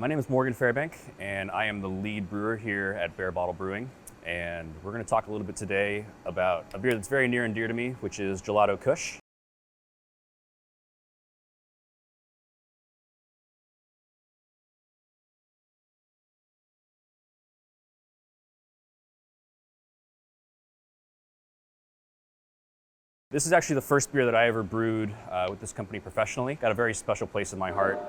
My name is Morgan Fairbank, and I am the lead brewer here at Bare Bottle Brewing. And we're going to talk a little bit today about a beer that's very near and dear to me, which is Gelato Kush. This is actually the first beer that I ever brewed with this company professionally. Got a very special place in my heart.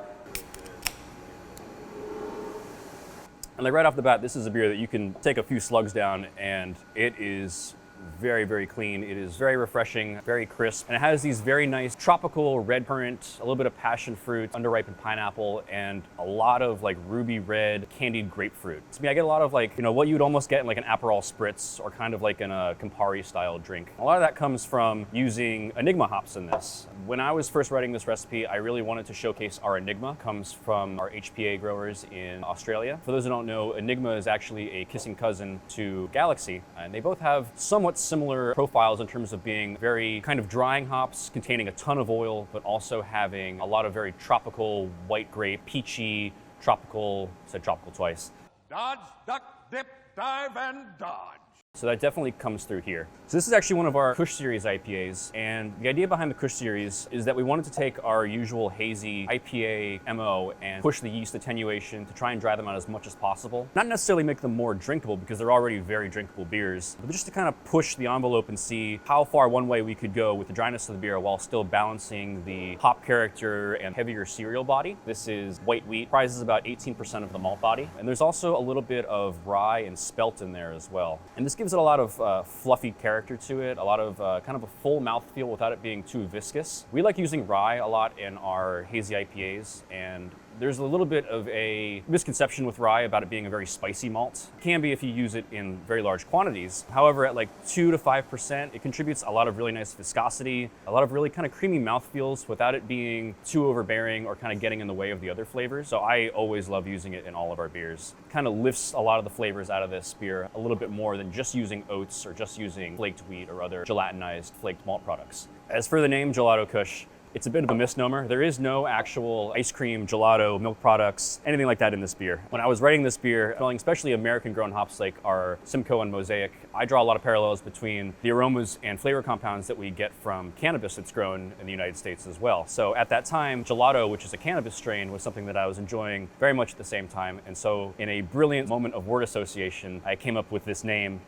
And like right off the bat, this is a beer that you can take a few slugs down and it is very, very clean. It is very refreshing, very crisp, and it has these very nice tropical red currant, a little bit of passion fruit, under-ripened pineapple, and a lot of like ruby red candied grapefruit. To me, I get a lot of like, what you'd almost get in like an Aperol Spritz or kind of like in a Campari style drink. A lot of that comes from using Enigma hops in this. When I was first writing this recipe, I really wanted to showcase our Enigma. It comes from our HPA growers in Australia. For those who don't know, Enigma is actually a kissing cousin to Galaxy, and they both have somewhat similar profiles in terms of being very kind of drying hops containing a ton of oil, but also having a lot of very tropical white grape, peachy, tropical, said tropical twice. Dodge, duck, dip, dive, and dodge. So that definitely comes through here. So this is actually one of our Kush series IPAs, and the idea behind the Kush series is that we wanted to take our usual hazy IPA MO and push the yeast attenuation to try and dry them out as much as possible. Not necessarily make them more drinkable because they're already very drinkable beers, but just to kind of push the envelope and see how far one way we could go with the dryness of the beer while still balancing the hop character and heavier cereal body. This is white wheat, comprises about 18% of the malt body, and there's also a little bit of rye and spelt in there as well. And this gives it a lot of fluffy character to it, a lot of kind of a full mouthfeel without it being too viscous. We like using rye a lot in our hazy IPAs, and there's a little bit of a misconception with rye about it being a very spicy malt. It can be if you use it in very large quantities. However, at like 2 to 5%, it contributes a lot of really nice viscosity, a lot of really kind of creamy mouthfeels without it being too overbearing or kind of getting in the way of the other flavors. So I always love using it in all of our beers. It kind of lifts a lot of the flavors out of this beer a little bit more than just using oats or just using flaked wheat or other gelatinized flaked malt products. As for the name Gelato Kush, it's a bit of a misnomer. There is no actual ice cream, gelato, milk products, anything like that in this beer. When I was writing this beer, smelling especially American-grown hops like our Simcoe and Mosaic, I draw a lot of parallels between the aromas and flavor compounds that we get from cannabis that's grown in the United States as well. So at that time, gelato, which is a cannabis strain, was something that I was enjoying very much at the same time. And so in a brilliant moment of word association, I came up with this name,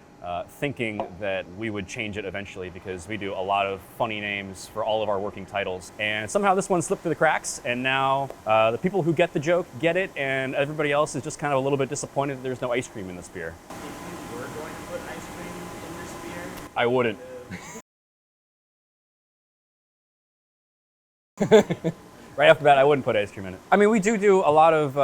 thinking that we would change it eventually because we do a lot of funny names for all of our working titles. And somehow this one slipped through the cracks, and now the people who get the joke get it, and everybody else is just kind of a little bit disappointed that there's no ice cream in this beer. If you were going to put ice cream in this beer, I wouldn't. Right off the bat, I wouldn't put ice cream in it. I mean, we do a lot of,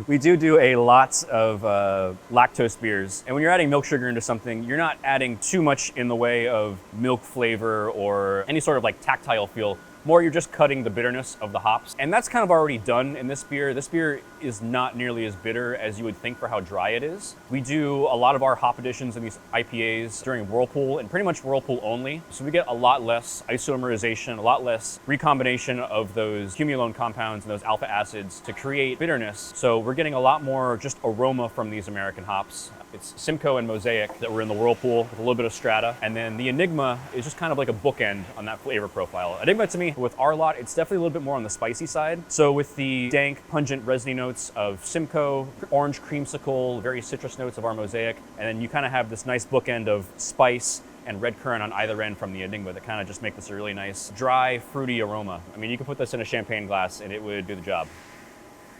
we do a lot of lactose beers. And when you're adding milk sugar into something, you're not adding too much in the way of milk flavor or any sort of like tactile feel. More, you're just cutting the bitterness of the hops. And that's kind of already done in this beer. This beer is not nearly as bitter as you would think for how dry it is. We do a lot of our hop additions in these IPAs during Whirlpool, and pretty much Whirlpool only. So we get a lot less isomerization, a lot less recombination of those cumulone compounds and those alpha acids to create bitterness. So we're getting a lot more just aroma from these American hops. It's Simcoe and Mosaic that were in the Whirlpool with a little bit of Strata. And then the Enigma is just kind of like a bookend on that flavor profile. Enigma to me, with our lot, it's definitely a little bit more on the spicy side. So with the dank, pungent, resiny notes of Simcoe, orange creamsicle, very citrus notes of our Mosaic, and then you kind of have this nice bookend of spice and red currant on either end from the Enigma that kind of just make this a really nice, dry, fruity aroma. I mean, you could put this in a champagne glass and it would do the job.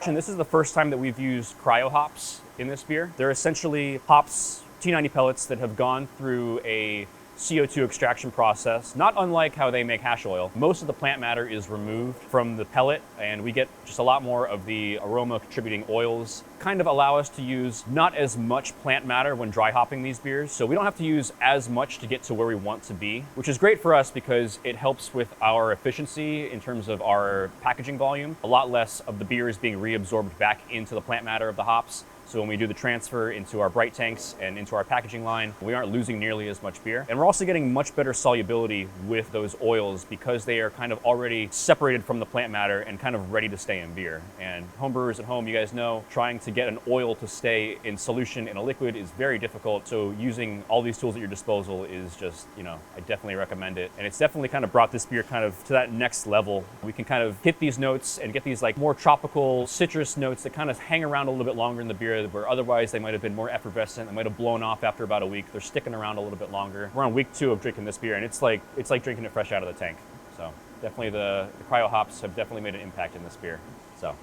And this is the first time that we've used Cryohops in this beer. They're essentially hops, T90 pellets that have gone through a CO2 extraction process, not unlike how they make hash oil. Most of the plant matter is removed from the pellet, and we get just a lot more of the aroma contributing oils. Kind of allow us to use not as much plant matter when dry hopping these beers, so we don't have to use as much to get to where we want to be, which is great for us because it helps with our efficiency in terms of our packaging volume. A lot less of the beer is being reabsorbed back into the plant matter of the hops. So when we do the transfer into our bright tanks and into our packaging line, we aren't losing nearly as much beer. And we're also getting much better solubility with those oils because they are kind of already separated from the plant matter and kind of ready to stay in beer. And homebrewers at home, you guys know, trying to get an oil to stay in solution in a liquid is very difficult. So using all these tools at your disposal is just, I definitely recommend it. And it's definitely kind of brought this beer kind of to that next level. We can kind of hit these notes and get these like more tropical citrus notes that kind of hang around a little bit longer in the beer, where otherwise they might have been more effervescent. They might have blown off after about a week. They're sticking around a little bit longer. We're on week 2 of drinking this beer, and it's like drinking it fresh out of the tank. So definitely the Cryohops have definitely made an impact in this beer. So